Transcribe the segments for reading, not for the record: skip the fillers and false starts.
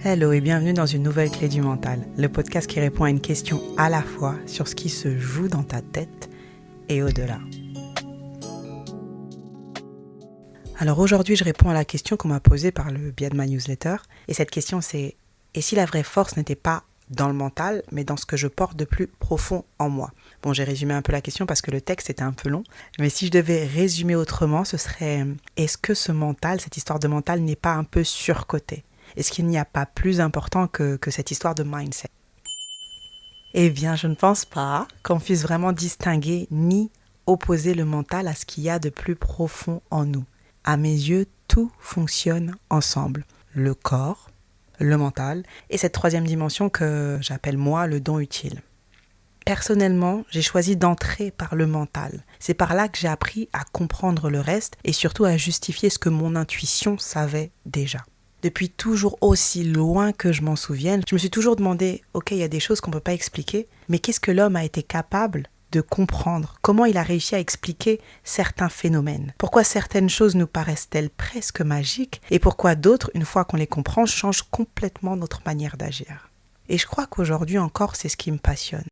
Hello et bienvenue dans une nouvelle clé du mental, le podcast qui répond à une question à la fois sur ce qui se joue dans ta tête et au-delà. Alors aujourd'hui, je réponds à la question qu'on m'a posée par le biais de ma newsletter. Et cette question c'est, et si la vraie force n'était pas dans le mental, mais dans ce que je porte de plus profond en moi? Bon, j'ai résumé un peu la question parce que le texte était un peu long. Mais si je devais résumer autrement, ce serait, est-ce que ce mental, cette histoire de mental n'est pas un peu surcotée? Est-ce qu'il n'y a pas plus important que cette histoire de mindset? Eh bien, je ne pense pas qu'on puisse vraiment distinguer ni opposer le mental à ce qu'il y a de plus profond en nous. À mes yeux, tout fonctionne ensemble. Le corps, le mental et cette troisième dimension que j'appelle moi le don utile. Personnellement, j'ai choisi d'entrer par le mental. C'est par là que j'ai appris à comprendre le reste et surtout à justifier ce que mon intuition savait déjà. Depuis toujours aussi loin que je m'en souvienne, je me suis toujours demandé, ok, il y a des choses qu'on ne peut pas expliquer, mais qu'est-ce que l'homme a été capable de comprendre? Comment il a réussi à expliquer certains phénomènes? Pourquoi certaines choses nous paraissent-elles presque magiques et pourquoi d'autres, une fois qu'on les comprend, changent complètement notre manière d'agir? Et je crois qu'aujourd'hui encore, c'est ce qui me passionne.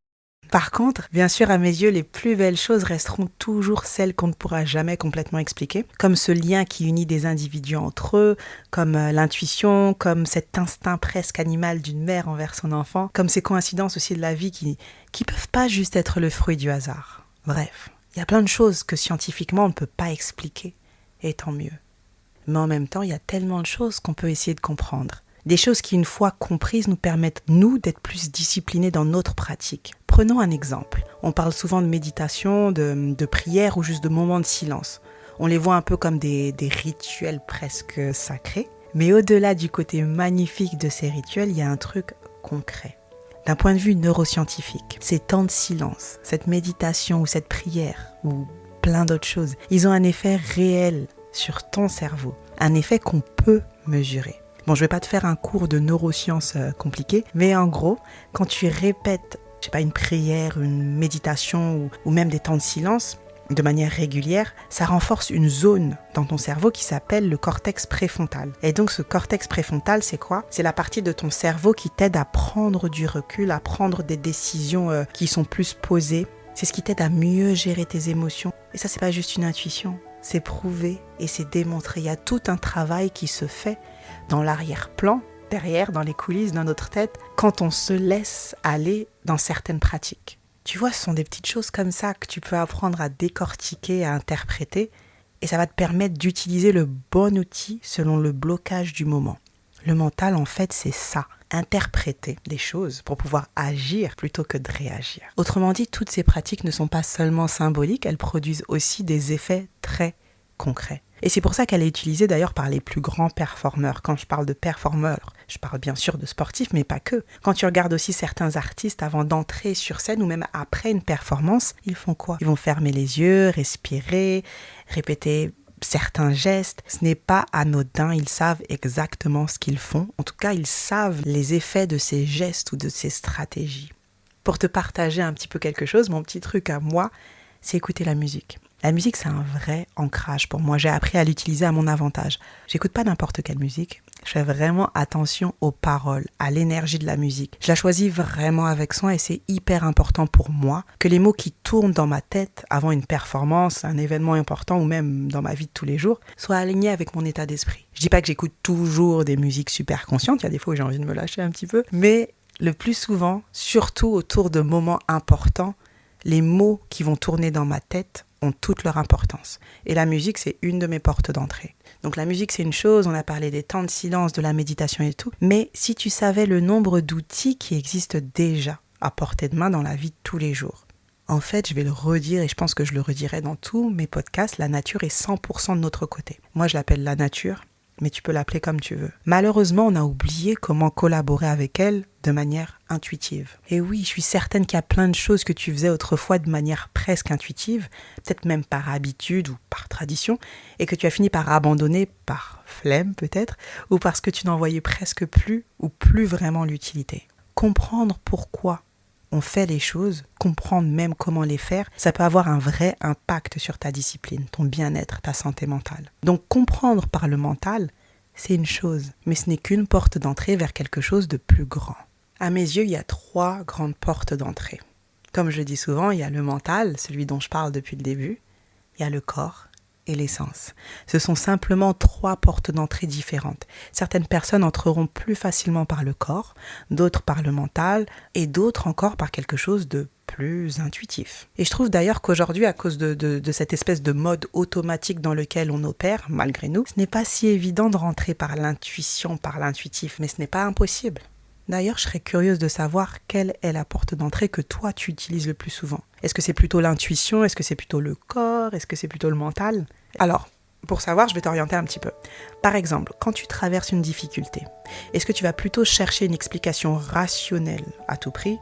Par contre, bien sûr, à mes yeux, les plus belles choses resteront toujours celles qu'on ne pourra jamais complètement expliquer, comme ce lien qui unit des individus entre eux, comme l'intuition, comme cet instinct presque animal d'une mère envers son enfant, comme ces coïncidences aussi de la vie qui peuvent pas juste être le fruit du hasard. Bref, il y a plein de choses que scientifiquement on ne peut pas expliquer, et tant mieux. Mais en même temps, il y a tellement de choses qu'on peut essayer de comprendre. Des choses qui, une fois comprises, nous permettent, nous, d'être plus disciplinés dans notre pratique. Prenons un exemple. On parle souvent de méditation, de prière ou juste de moments de silence. On les voit un peu comme des rituels presque sacrés. Mais au-delà du côté magnifique de ces rituels, il y a un truc concret. D'un point de vue neuroscientifique, ces temps de silence, cette méditation ou cette prière ou plein d'autres choses, ils ont un effet réel sur ton cerveau. Un effet qu'on peut mesurer. Bon, je vais pas te faire un cours de neurosciences compliqué, mais en gros, quand tu répètes, une prière, une méditation ou même des temps de silence de manière régulière, ça renforce une zone dans ton cerveau qui s'appelle le cortex préfrontal. Et donc ce cortex préfrontal, c'est quoi? C'est la partie de ton cerveau qui t'aide à prendre du recul, à prendre des décisions qui sont plus posées. C'est ce qui t'aide à mieux gérer tes émotions. Et ça, c'est pas juste une intuition. C'est prouvé et c'est démontré. Il y a tout un travail qui se fait dans l'arrière-plan, derrière, dans les coulisses, dans notre tête, quand on se laisse aller dans certaines pratiques. Tu vois, ce sont des petites choses comme ça que tu peux apprendre à décortiquer, à interpréter, et ça va te permettre d'utiliser le bon outil selon le blocage du moment. Le mental, en fait, c'est ça. Interpréter des choses pour pouvoir agir plutôt que de réagir. Autrement dit, toutes ces pratiques ne sont pas seulement symboliques, elles produisent aussi des effets très concrets. Et c'est pour ça qu'elle est utilisée d'ailleurs par les plus grands performeurs. Quand je parle de performeurs, je parle bien sûr de sportifs, mais pas que. Quand tu regardes aussi certains artistes avant d'entrer sur scène ou même après une performance, ils font quoi? Ils vont fermer les yeux, respirer, répéter certains gestes. Ce n'est pas anodin, ils savent exactement ce qu'ils font. En tout cas, ils savent les effets de ces gestes ou de ces stratégies. Pour te partager un petit peu quelque chose, mon petit truc à moi, c'est écouter la musique. La musique, c'est un vrai ancrage pour moi. J'ai appris à l'utiliser à mon avantage. J'écoute pas n'importe quelle musique. Je fais vraiment attention aux paroles, à l'énergie de la musique. Je la choisis vraiment avec soin et c'est hyper important pour moi que les mots qui tournent dans ma tête avant une performance, un événement important ou même dans ma vie de tous les jours, soient alignés avec mon état d'esprit. Je dis pas que j'écoute toujours des musiques super conscientes. Il y a des fois où j'ai envie de me lâcher un petit peu. Mais le plus souvent, surtout autour de moments importants, les mots qui vont tourner dans ma tête ont toute leur importance. Et la musique, c'est une de mes portes d'entrée. Donc la musique, c'est une chose, on a parlé des temps de silence, de la méditation et tout, mais si tu savais le nombre d'outils qui existent déjà à portée de main dans la vie de tous les jours. En fait, je vais le redire et je pense que je le redirai dans tous mes podcasts, la nature est 100% de notre côté. Moi, je l'appelle la nature, mais tu peux l'appeler comme tu veux. Malheureusement, on a oublié comment collaborer avec elle de manière intuitive. Et oui, je suis certaine qu'il y a plein de choses que tu faisais autrefois de manière presque intuitive, peut-être même par habitude ou par tradition, et que tu as fini par abandonner par flemme peut-être, ou parce que tu n'en voyais presque plus ou plus vraiment l'utilité. Comprendre pourquoi on fait les choses, comprendre même comment les faire, ça peut avoir un vrai impact sur ta discipline, ton bien-être, ta santé mentale. Donc comprendre par le mental, c'est une chose, mais ce n'est qu'une porte d'entrée vers quelque chose de plus grand. À mes yeux, il y a 3 grandes portes d'entrée. Comme je dis souvent, il y a le mental, celui dont je parle depuis le début, il y a le corps et l'essence. Ce sont simplement 3 portes d'entrée différentes. Certaines personnes entreront plus facilement par le corps, d'autres par le mental et d'autres encore par quelque chose de plus intuitif. Et je trouve d'ailleurs qu'aujourd'hui, à cause de cette espèce de mode automatique dans lequel on opère, malgré nous, ce n'est pas si évident de rentrer par l'intuition, par l'intuitif, mais ce n'est pas impossible. D'ailleurs, je serais curieuse de savoir quelle est la porte d'entrée que toi tu utilises le plus souvent. Est-ce que c'est plutôt l'intuition? Est-ce que c'est plutôt le corps? Est-ce que c'est plutôt le mental? Alors, pour savoir, je vais t'orienter un petit peu. Par exemple, quand tu traverses une difficulté, est-ce que tu vas plutôt chercher une explication rationnelle à tout prix?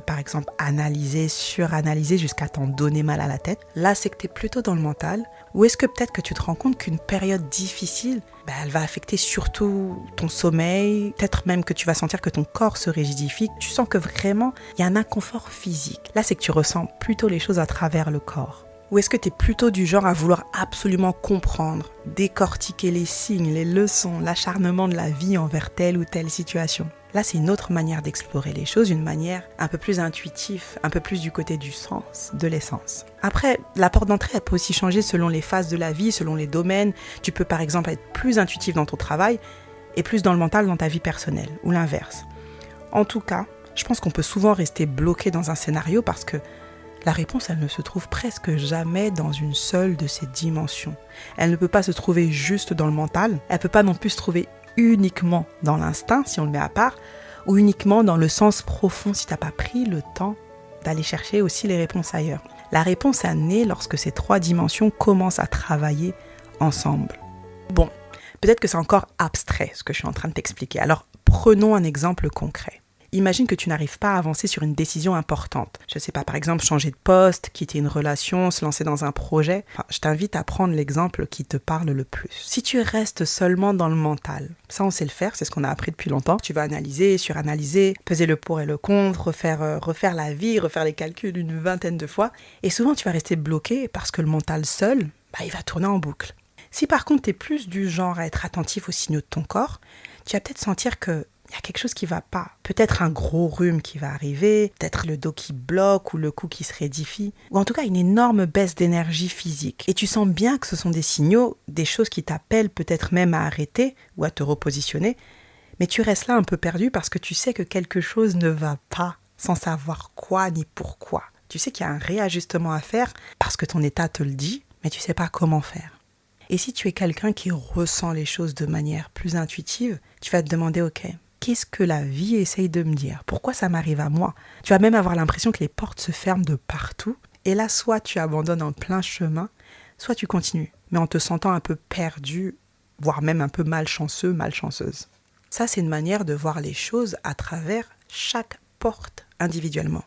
Par exemple, analyser, suranalyser jusqu'à t'en donner mal à la tête. Là, c'est que tu es plutôt dans le mental. Ou est-ce que peut-être que tu te rends compte qu'une période difficile, elle va affecter surtout ton sommeil, peut-être même que tu vas sentir que ton corps se rigidifie, tu sens que vraiment, il y a un inconfort physique. Là, c'est que tu ressens plutôt les choses à travers le corps. Ou est-ce que tu es plutôt du genre à vouloir absolument comprendre, décortiquer les signes, les leçons, l'acharnement de la vie envers telle ou telle situation? Là, c'est une autre manière d'explorer les choses, une manière un peu plus intuitive, un peu plus du côté du sens, de l'essence. Après, la porte d'entrée, elle peut aussi changer selon les phases de la vie, selon les domaines. Tu peux par exemple être plus intuitif dans ton travail et plus dans le mental dans ta vie personnelle, ou l'inverse. En tout cas, je pense qu'on peut souvent rester bloqué dans un scénario parce que la réponse, elle ne se trouve presque jamais dans une seule de ces dimensions. Elle ne peut pas se trouver juste dans le mental, elle ne peut pas non plus se trouver uniquement dans l'instinct, si on le met à part, ou uniquement dans le sens profond, si tu n'as pas pris le temps d'aller chercher aussi les réponses ailleurs. La réponse, elle naît lorsque ces 3 dimensions commencent à travailler ensemble. Bon, peut-être que c'est encore abstrait ce que je suis en train de t'expliquer. Alors, prenons un exemple concret. Imagine que tu n'arrives pas à avancer sur une décision importante. Je ne sais pas, par exemple, changer de poste, quitter une relation, se lancer dans un projet. Je t'invite à prendre l'exemple qui te parle le plus. Si tu restes seulement dans le mental, ça on sait le faire, c'est ce qu'on a appris depuis longtemps. Tu vas analyser, suranalyser, peser le pour et le contre, refaire la vie, refaire les calculs une 20aine de fois. Et souvent, tu vas rester bloqué parce que le mental seul, il va tourner en boucle. Si par contre, tu es plus du genre à être attentif aux signaux de ton corps, tu vas peut-être sentir que il y a quelque chose qui va pas. Peut-être un gros rhume qui va arriver, peut-être le dos qui bloque ou le cou qui se raidifie, ou en tout cas une énorme baisse d'énergie physique. Et tu sens bien que ce sont des signaux, des choses qui t'appellent peut-être même à arrêter ou à te repositionner, mais tu restes là un peu perdu parce que tu sais que quelque chose ne va pas sans savoir quoi ni pourquoi. Tu sais qu'il y a un réajustement à faire parce que ton état te le dit, mais tu sais pas comment faire. Et si tu es quelqu'un qui ressent les choses de manière plus intuitive, tu vas te demander, ok, qu'est-ce que la vie essaye de me dire? Pourquoi ça m'arrive à moi? Tu vas même avoir l'impression que les portes se ferment de partout. Et là, soit tu abandonnes en plein chemin, soit tu continues, mais en te sentant un peu perdu, voire même un peu malchanceux, malchanceuse. Ça, c'est une manière de voir les choses à travers chaque porte individuellement.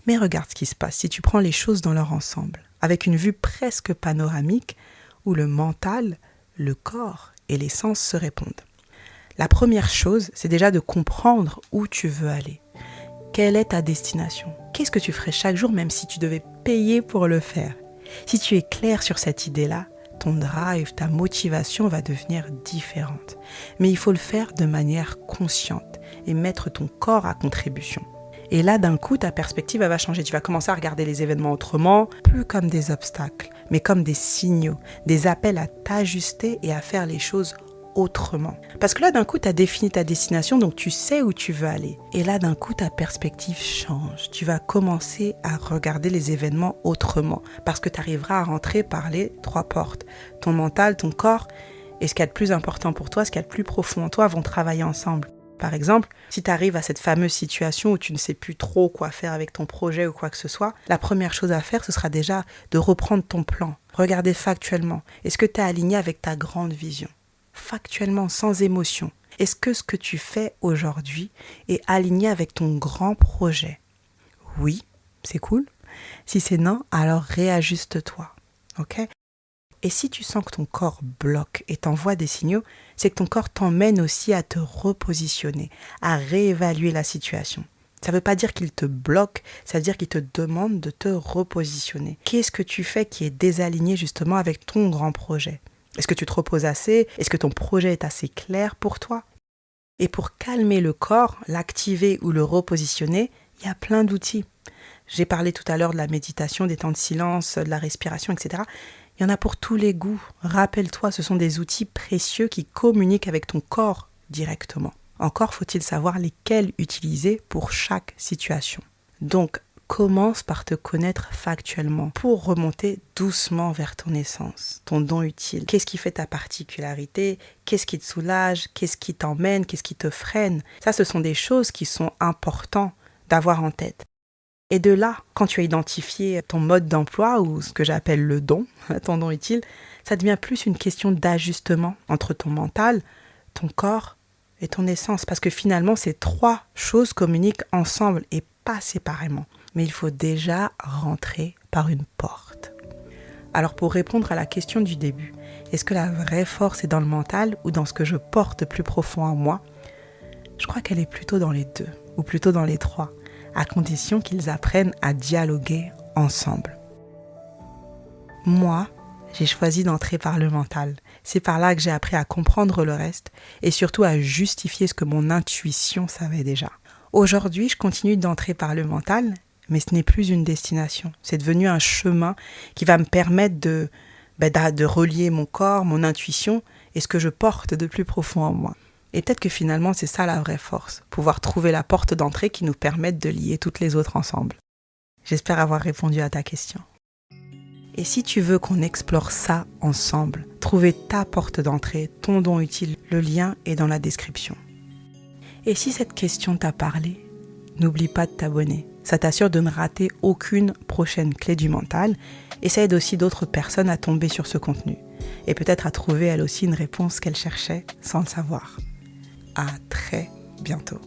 Mais regarde ce qui se passe si tu prends les choses dans leur ensemble, avec une vue presque panoramique où le mental, le corps et l'essence se répondent. La première chose, c'est déjà de comprendre où tu veux aller. Quelle est ta destination? Qu'est-ce que tu ferais chaque jour même si tu devais payer pour le faire? Si tu es clair sur cette idée-là, ton drive, ta motivation va devenir différente. Mais il faut le faire de manière consciente et mettre ton corps à contribution. Et là, d'un coup, ta perspective elle va changer. Tu vas commencer à regarder les événements autrement, plus comme des obstacles, mais comme des signaux, des appels à t'ajuster et à faire les choses autrement. Parce que là, d'un coup, tu as défini ta destination, donc tu sais où tu veux aller. Et là, d'un coup, ta perspective change. Tu vas commencer à regarder les événements autrement, parce que tu arriveras à rentrer par les 3 portes. Ton mental, ton corps, et ce qu'il y a de plus important pour toi, ce qu'il y a de plus profond en toi, vont travailler ensemble. Par exemple, si tu arrives à cette fameuse situation où tu ne sais plus trop quoi faire avec ton projet ou quoi que ce soit, la première chose à faire, ce sera déjà de reprendre ton plan. Regarder factuellement. Est-ce que tu es aligné avec ta grande vision? Factuellement, sans émotion. Est-ce que ce que tu fais aujourd'hui est aligné avec ton grand projet? Oui, c'est cool. Si c'est non, alors réajuste-toi. Ok? Et si tu sens que ton corps bloque et t'envoie des signaux, c'est que ton corps t'emmène aussi à te repositionner, à réévaluer la situation. Ça ne veut pas dire qu'il te bloque, ça veut dire qu'il te demande de te repositionner. Qu'est-ce que tu fais qui est désaligné justement avec ton grand projet? Est-ce que tu te reposes assez? Est-ce que ton projet est assez clair pour toi? Et pour calmer le corps, l'activer ou le repositionner, il y a plein d'outils. J'ai parlé tout à l'heure de la méditation, des temps de silence, de la respiration, etc. Il y en a pour tous les goûts. Rappelle-toi, ce sont des outils précieux qui communiquent avec ton corps directement. Encore faut-il savoir lesquels utiliser pour chaque situation. Donc, commence par te connaître factuellement pour remonter doucement vers ton essence, ton don utile. Qu'est-ce qui fait ta particularité? Qu'est-ce qui te soulage? Qu'est-ce qui t'emmène? Qu'est-ce qui te freine? Ça, ce sont des choses qui sont importantes d'avoir en tête. Et de là, quand tu as identifié ton mode d'emploi ou ce que j'appelle le don, ton don utile, ça devient plus une question d'ajustement entre ton mental, ton corps et ton essence. Parce que finalement, ces trois choses communiquent ensemble et pas séparément. Mais il faut déjà rentrer par une porte. Alors pour répondre à la question du début, est-ce que la vraie force est dans le mental ou dans ce que je porte plus profond en moi? Je crois qu'elle est plutôt dans les deux, ou plutôt dans les trois, à condition qu'ils apprennent à dialoguer ensemble. Moi, j'ai choisi d'entrer par le mental. C'est par là que j'ai appris à comprendre le reste et surtout à justifier ce que mon intuition savait déjà. Aujourd'hui, je continue d'entrer par le mental, mais ce n'est plus une destination. C'est devenu un chemin qui va me permettre de relier mon corps, mon intuition et ce que je porte de plus profond en moi. Et peut-être que finalement, c'est ça la vraie force, pouvoir trouver la porte d'entrée qui nous permette de lier toutes les autres ensemble. J'espère avoir répondu à ta question. Et si tu veux qu'on explore ça ensemble, trouver ta porte d'entrée, ton don utile, le lien est dans la description. Et si cette question t'a parlé, n'oublie pas de t'abonner. Ça t'assure de ne rater aucune prochaine clé du mental et ça aide aussi d'autres personnes à tomber sur ce contenu et peut-être à trouver elle aussi une réponse qu'elle cherchait sans le savoir. À très bientôt.